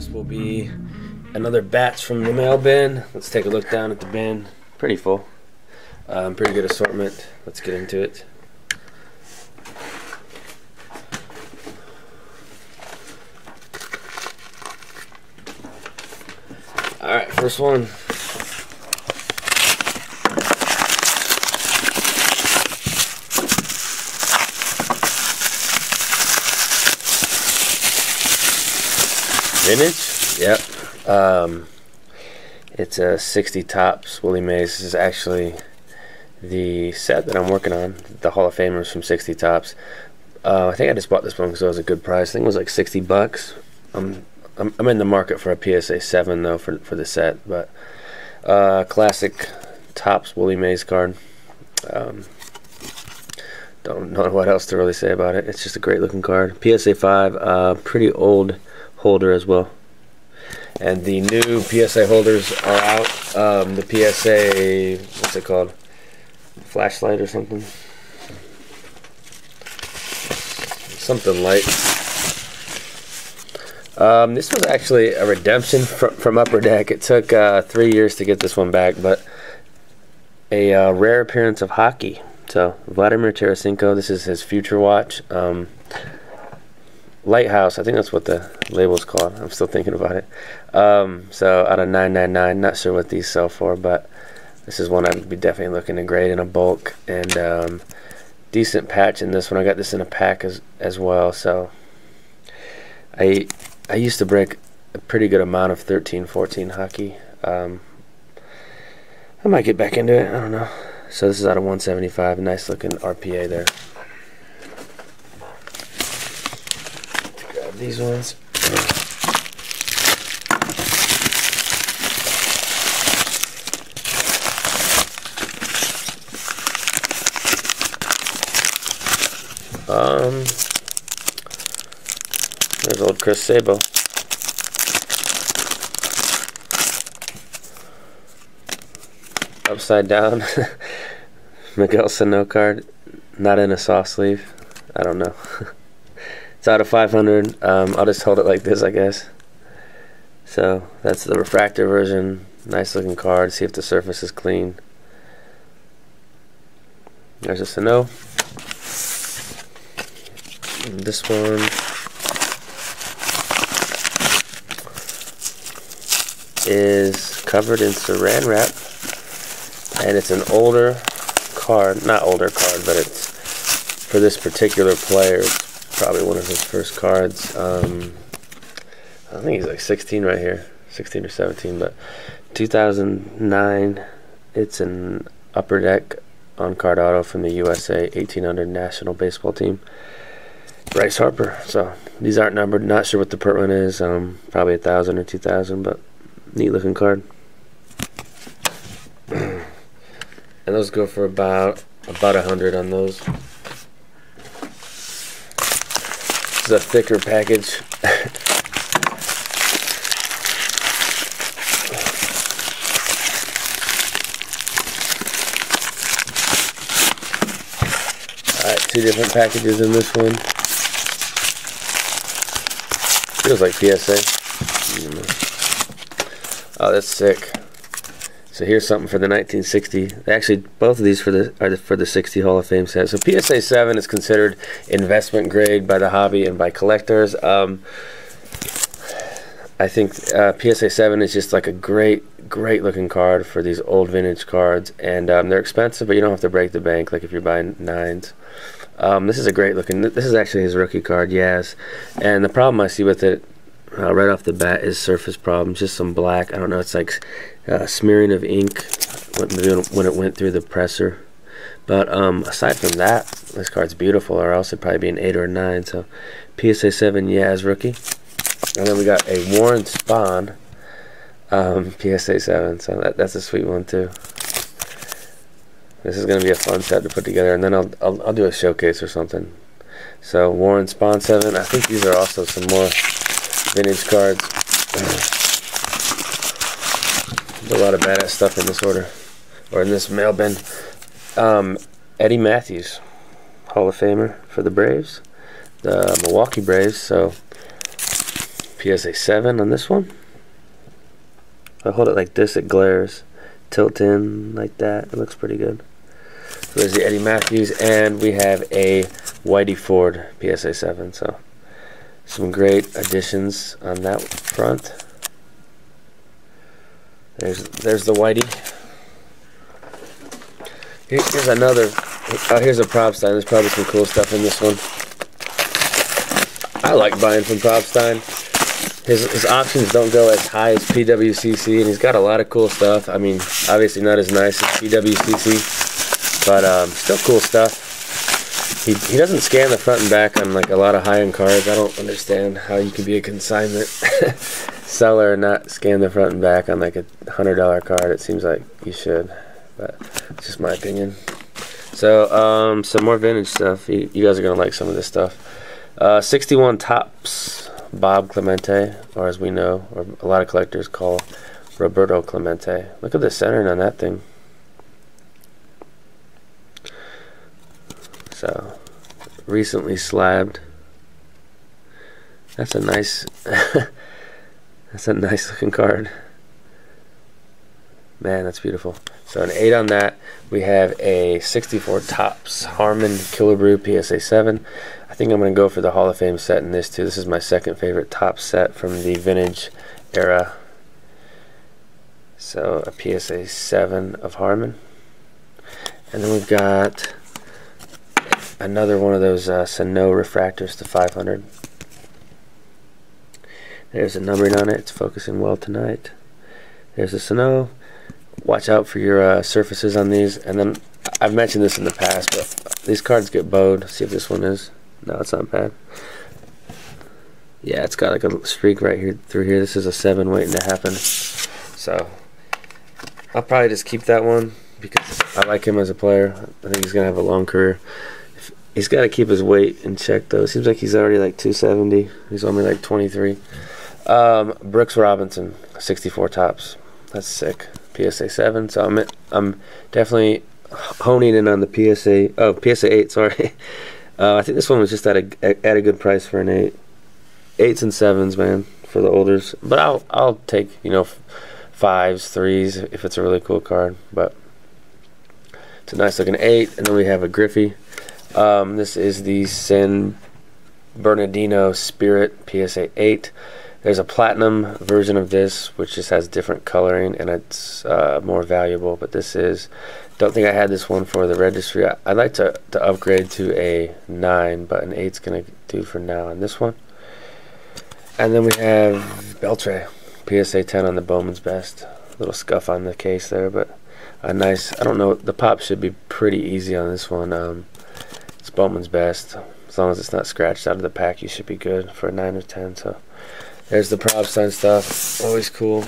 This will be another batch from the mail bin. Let's take a look down at the bin. Pretty full. Pretty good assortment. Let's get into it. Alright, first one. Vintage? Yep. It's a 60 Topps Willie Mays. This is actually the set that I'm working on, the Hall of Famers from 60 Topps. I think I just bought this one because it was a good price. I think it was like 60 bucks. I'm in the market for a PSA 7 though for the set, but classic Topps Willie Mays card. Don't know what else to really say about it. It's just a great looking card. PSA 5, pretty old holder as well. And the new PSA holders are out. The PSA, what's it called? Flashlight or something? Something light. This was actually a redemption from Upper Deck. It took 3 years to get this one back, but a rare appearance of hockey. So Vladimir Tarasenko, this is his future watch. Lighthouse, I think that's what the label's called. I'm still thinking about it. So out of 999, not sure what these sell for, but this is one I'd be definitely looking to grade in a bulk. And decent patch in this one. I got this in a pack as well. So I used to break a pretty good amount of 13-14 hockey. I might get back into it. I don't know. So this is out of 175. Nice looking RPA there. Grab these ones. There's old Chris Sabo. Upside down. Miguel Sano card, not in a soft sleeve. I don't know. It's out of 500. I'll just hold it like this, I guess. So that's the refractor version. Nice looking card. See if the surface is clean. There's a Sano. This one is covered in saran wrap, and it's an older card, not older card, but it's for this particular player. It's probably one of his first cards. I think he's like 16 right here, 16 or 17, but 2009. It's an Upper Deck on card auto from the USA 1800 National Baseball Team. Bryce Harper. So these aren't numbered. Not sure what the per one is. Probably 1,000 or 2,000, but neat looking card. And those go for about 100 on those. This is a thicker package. Alright, 2 different packages in this one. Feels like PSA. Oh, that's sick. So here's something for the 1960. Actually, both of these are for the 60 Hall of Fame set. So PSA 7 is considered investment grade by the hobby and by collectors. I think PSA 7 is just like a great looking card for these old vintage cards, and they're expensive, but you don't have to break the bank like if you're buying 9s. This is a great looking. This is actually his rookie card, Yaz. And the problem I see with it right off the bat is surface problems. Just some black. I don't know. It's like smearing of ink when it went through the presser. But aside from that, this card's beautiful. Or else it'd probably be an 8 or a 9. So PSA 7 Yaz rookie. And then we got a Warren Spahn PSA 7. So that's a sweet one too. This is going to be a fun set to put together, and then I'll do a showcase or something. So Warren Spahn 7. I think these are also some more vintage cards. There's a lot of badass stuff in this order, or in this mail bin. Eddie Matthews, Hall of Famer for the Braves, the Milwaukee Braves. So PSA 7 on this one. If I hold it like this, it glares. Tilt in like that. It looks pretty good. So there's the Eddie Matthews, and we have a Whitey Ford PSA 7. So some great additions on that front. There's the Whitey. Here's another. Here's a Propstein. There's probably some cool stuff in this one. I like buying from Propstein. His options don't go as high as PWCC, and he's got a lot of cool stuff. I mean, obviously not as nice as PWCC, but still cool stuff. He doesn't scan the front and back on like a lot of high-end cards. I don't understand how you can be a consignment seller and not scan the front and back on like a $100 card. It seems like you should, but it's just my opinion. So some more vintage stuff. You guys are gonna like some of this stuff. 61 Topps Bob Clemente, or as we know, or a lot of collectors call Roberto Clemente. Look at the centering on that thing. So recently slabbed. That's a nice that's a nice looking card. Man, that's beautiful. So an 8 on that. We have a 64 Topps Harmon Killebrew PSA 7. I think I'm going to go for the Hall of Fame set in this too. This is my second favorite Topps set from the vintage era. So a PSA 7 of Harmon. And then we've got another one of those Sano refractors to 500. There's a numbering on it. It's focusing well tonight. There's a Sano. Watch out for your surfaces on these. And then I've mentioned this in the past, but these cards get bowed. See if this one is. No, it's not bad. Yeah, it's got like a streak right here through here. This is a 7 waiting to happen. So I'll probably just keep that one because I like him as a player. I think he's gonna have a long career. He's got to keep his weight in check though. Seems like he's already like 270. He's only like 23. Brooks Robinson, 64 Topps. That's sick. PSA 7. So I'm definitely honing in on the PSA. Oh, PSA 8. Sorry. I think this one was just at a good price for an 8. 8s and 7s, man, for the olders. But I'll take 5s, 3s if it's a really cool card. But it's a nice looking 8. And then we have a Griffey. This is the San Bernardino Spirit PSA 8. There's a platinum version of this, which just has different coloring, and it's more valuable. But this is, don't think I had this one for the registry. I'd like to upgrade to a 9, but an 8's going to do for now on this one. And then we have Beltre, PSA 10 on the Bowman's Best. A little scuff on the case there, but a nice, I don't know, the pop should be pretty easy on this one. It's Bowman's Best. As long as it's not scratched out of the pack, you should be good for a 9 or 10. So there's the Propstein stuff. Always cool.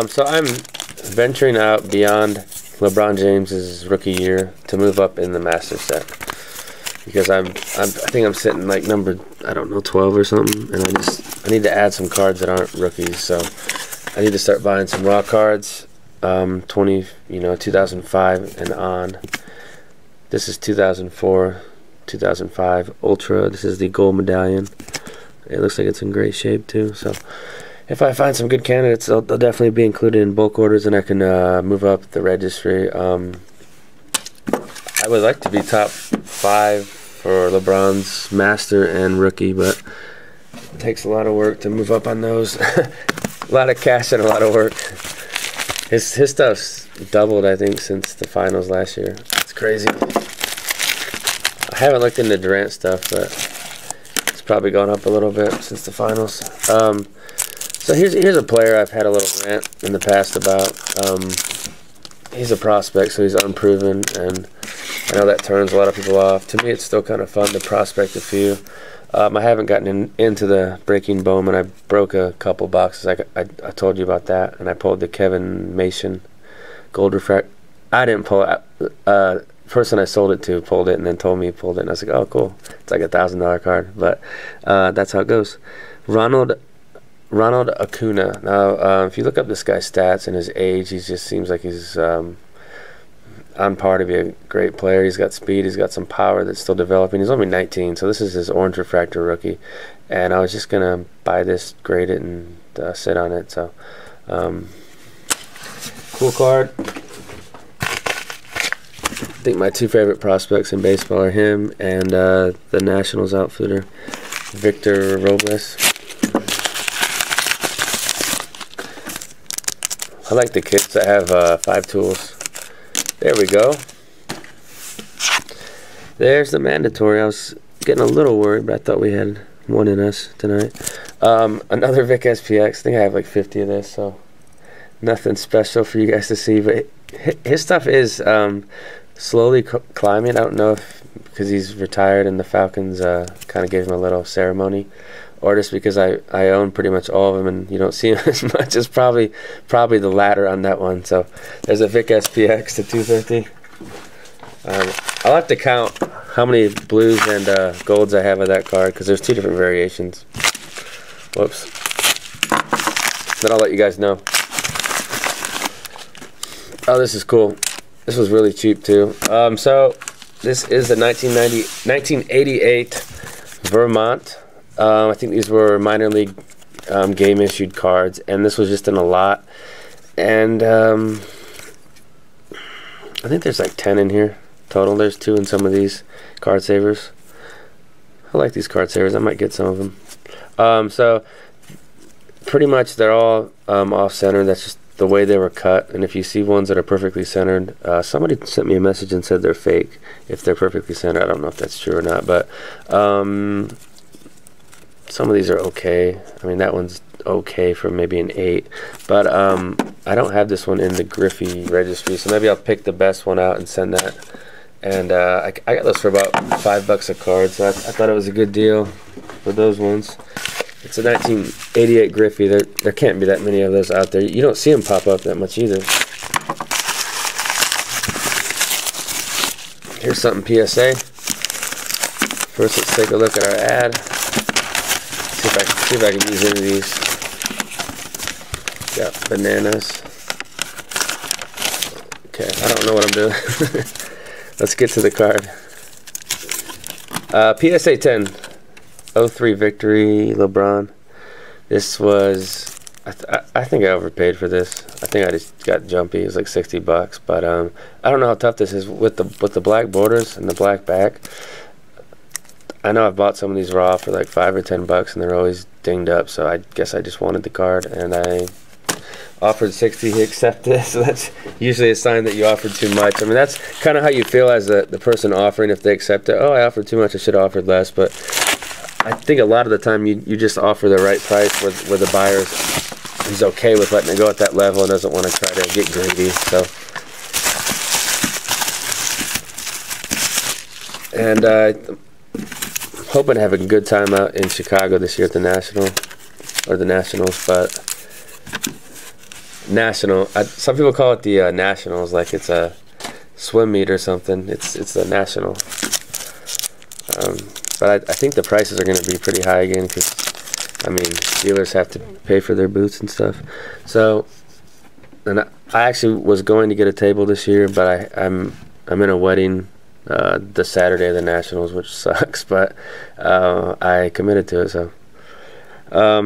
So I'm venturing out beyond LeBron James's rookie year to move up in the master set, because I think I'm sitting like number, I don't know, 12 or something, and I need to add some cards that aren't rookies. So I need to start buying some raw cards, 2005 and on. This is 2004, 2005 Ultra. This is the gold medallion. It looks like it's in great shape too. So if I find some good candidates, they'll definitely be included in bulk orders, and I can move up the registry. I would like to be top 5 for LeBron's master and rookie, but it takes a lot of work to move up on those. A lot of cash and a lot of work. His stuff's doubled, I think, since the finals last year. It's crazy. I haven't looked into Durant stuff, but it's probably gone up a little bit since the finals. So here's a player I've had a little rant in the past about. He's a prospect, so he's unproven, and I know that turns a lot of people off. To me, it's still kind of fun to prospect a few. I haven't gotten into the breaking Bowman. I broke a couple boxes. I told you about that, and I pulled the Kevin Mason gold refract. I didn't pull it. Person I sold it to pulled it and then told me he pulled it, and I was like, oh, cool. It's like $1,000 card, but that's how it goes. Ronald Ronald Acuna. Now, if you look up this guy's stats and his age, he just seems like he's on par to be a great player. He's got speed. He's got some power that's still developing. He's only 19, so this is his orange refractor rookie. And I was just going to buy this, grade it, and sit on it. So, cool card. I think my two favorite prospects in baseball are him and the Nationals outfielder, Victor Robles. I like the kits that have 5 tools. There we go. There's the mandatory. I was getting a little worried, but I thought we had one in us tonight. Another Vic SPX. I think I have like 50 of this, so nothing special for you guys to see. But his stuff is slowly climbing. I don't know if because he's retired and the Falcons kind of gave him a little ceremony, or just because I own pretty much all of them and you don't see him as much. It's probably the latter on that one. So there's a Vic SPX to 250. I'll have to count how many blues and golds I have of that card because there's 2 different variations. Whoops. Then I'll let you guys know. Oh, this is cool. This was really cheap too. So this is the 1988 Vermont. I think these were minor league game issued cards, and this was just in a lot. And I think there's like 10 in here total. There's 2 in some of these card savers. I like these card savers. I might get some of them. So pretty much they're all off center. That's just the way they were cut. And if you see ones that are perfectly centered, somebody sent me a message and said they're fake if they're perfectly centered. I don't know if that's true or not, but some of these are okay. I mean, that one's okay for maybe an 8, but I don't have this one in the Griffey registry, so maybe I'll pick the best one out and send that. And I got those for about $5 a card, so I thought it was a good deal for those ones. It's a 1988 Griffey. There can't be that many of those out there. You don't see them pop up that much either. Here's something PSA. First, let's take a look at our ad. See if I can use any of these. Got bananas. Okay, I don't know what I'm doing. Let's get to the card. PSA 10. 03 victory, LeBron. This was, I think I overpaid for this. I think I just got jumpy. It was like $60, but I don't know how tough this is with the black borders and the black back. I know I've bought some of these raw for like $5 or $10, and they're always dinged up. So I guess I just wanted the card, and I offered 60. He accepted. So that's usually a sign that you offered too much. I mean, that's kind of how you feel as the person offering. If they accept it, oh, I offered too much. I should have offered less, but I think a lot of the time you just offer the right price where the buyer is okay with letting it go at that level and doesn't want to try to get greedy. So, and hoping to have a good time out in Chicago this year at the Nationals, but some people call it the Nationals, like it's a swim meet or something. It's the National. But I think the prices are going to be pretty high again because, I mean, dealers have to pay for their booths and stuff. So, and I actually was going to get a table this year, but I'm in a wedding the Saturday of the Nationals, which sucks, but I committed to it. So,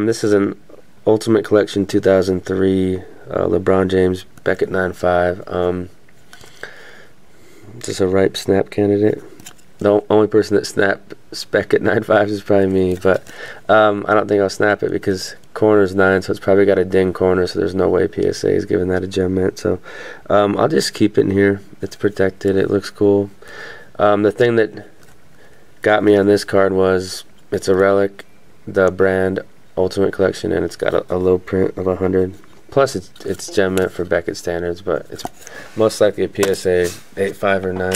this is an Ultimate Collection 2003 LeBron James Beckett 9.5. Just a ripe snap candidate. The only person that snapped Beckett 9.5s is probably me, but I don't think I'll snap it because corner's 9, so it's probably got a ding corner, so there's no way PSA is giving that a gem mint. So I'll just keep it in here. It's protected. It looks cool. The thing that got me on this card was it's a relic, the brand Ultimate Collection, and it's got a low print of 100. Plus, it's gem mint for Beckett standards, but it's most likely a PSA 8.5 or 9.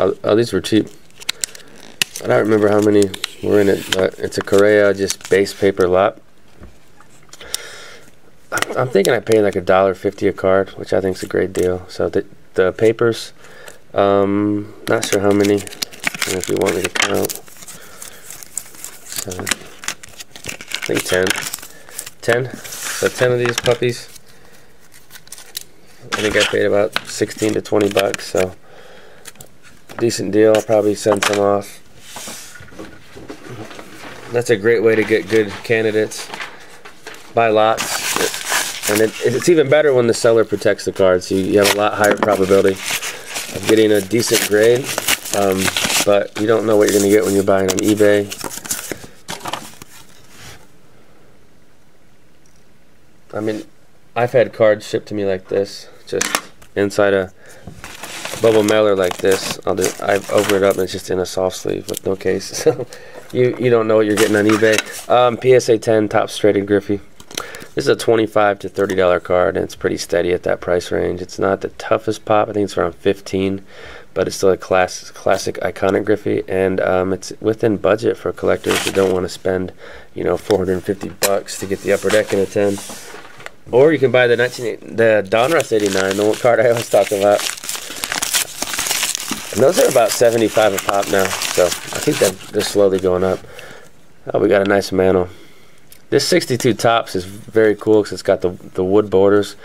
Oh, these were cheap. I don't remember how many were in it, but it's a Correa just base paper lot. I'm thinking I paid like $1.50 a card, which I think is a great deal. So the papers, Not sure how many. If you want me to count. 7. I think 10. 10. So 10 of these puppies. I think I paid about 16 to 20 bucks. So decent deal. I'll probably send some off. That's a great way to get good candidates. Buy lots. And it's even better when the seller protects the card. So you have a lot higher probability of getting a decent grade. But you don't know what you're going to get when you're buying on eBay. I mean, I've had cards shipped to me like this, just inside a bubble mailer like this. I've opened it up and it's just in a soft sleeve with no case. So you don't know what you're getting on eBay. PSA 10 Topps Traded Griffey. This is a $25 to $30 card, and it's pretty steady at that price range. It's not the toughest pop. I think it's around 15, but it's still a classic iconic Griffey, and it's within budget for collectors who don't want to spend, you know, 450 bucks to get the upper deck in a 10. Or you can buy the Donruss 89, the one card I always talk about. And those are about 75 a pop now, so I think that they're slowly going up. Oh, we got a nice mantle. This 62 Topps is very cool because it's got the wood borders,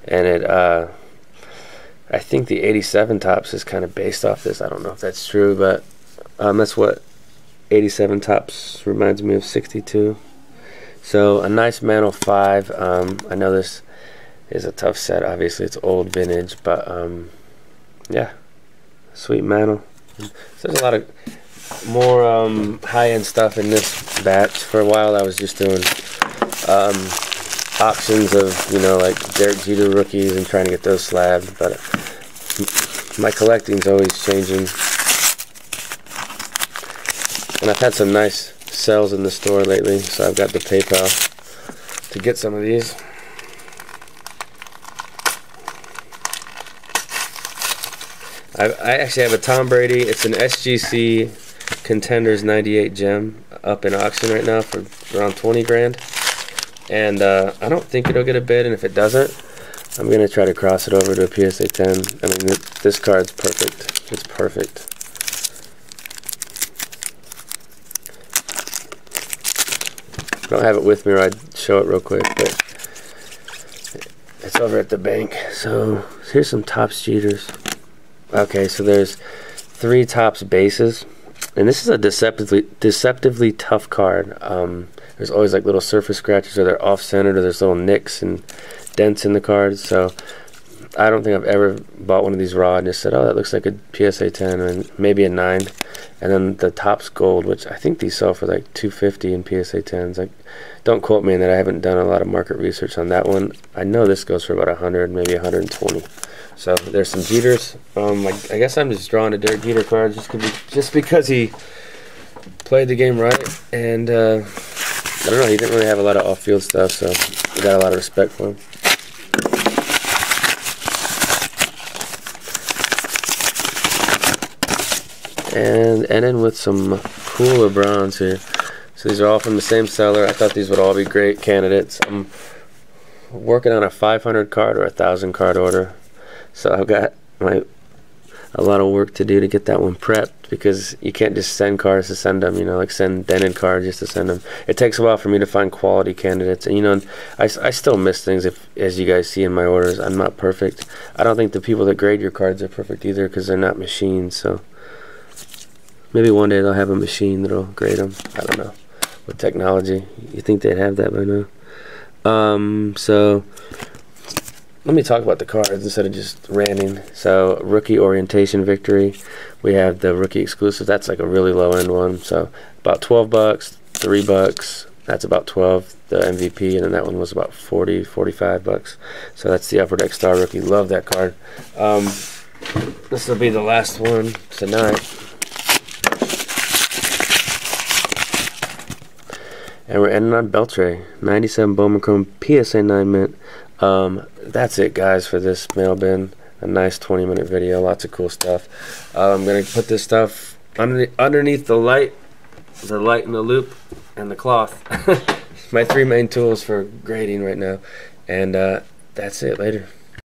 and I think the 87 Topps is kind of based off this. I don't know if that's true, but that's what 87 Topps reminds me of 62. So a nice mantle 5. I know this is a tough set. Obviously, it's old vintage, but yeah, sweet mantle. So there's a lot of more high-end stuff in this batch. For a while, I was just doing auctions of, you know, like Derek Jeter rookies and trying to get those slabbed. But my collecting's always changing, and I've had some nice sales in the store lately, so I've got the PayPal to get some of these. I actually have a Tom Brady. It's an SGC Contenders 98 gem up in auction right now for around 20 grand, and I don't think it'll get a bid, and if it doesn't, I'm gonna try to cross it over to a PSA 10. I mean, this card's perfect. It's perfect. I don't have it with me, or I'd show it real quick, but it's over at the bank. So here's some Topps Jeters. Okay, so there's 3 Topps bases, and this is a deceptively tough card. There's always like little surface scratches, or they're off-centered, or there's little nicks and dents in the cards. So I don't think I've ever bought one of these raw and just said, oh, that looks like a PSA 10 and maybe a 9. And then the Topps Gold, which I think these sell for like $250 in PSA 10s. Like, don't quote me on that. I haven't done a lot of market research on that one. I know this goes for about 100, maybe 120. So there's some Jeters. I guess I'm just drawing a Derek Jeter card just because he played the game right, and I don't know, he didn't really have a lot of off-field stuff, so I got a lot of respect for him. And then with some cooler bronze here. So these are all from the same seller. I thought these would all be great candidates. I'm working on a 500 card or a 1,000 card order. So I've got a lot of work to do to get that one prepped, because you can't just send cards to send them, you know, like send dented cards just to send them. It takes a while for me to find quality candidates, and you know, I still miss things. As you guys see in my orders, I'm not perfect. I don't think the people that grade your cards are perfect either, because they're not machines. So maybe one day they'll have a machine that'll grade them. I don't know. With technology, you think they'd have that by now? So let me talk about the cards instead of just ranting. So rookie orientation victory, we have the rookie exclusive. That's like a really low end one, so about 12 bucks, 3 bucks. That's about 12. The MVP, and then that one was about 40, 45 bucks. So that's the Upper Deck Star rookie. Love that card. This will be the last one tonight. And we're ending on Beltray, 97 Bowman Chrome, PSA 9 mint. That's it, guys, for this mail bin. A nice 20-minute video, lots of cool stuff. I'm gonna put this stuff underneath the light in the loop, and the cloth. My 3 main tools for grading right now. And that's it. Later.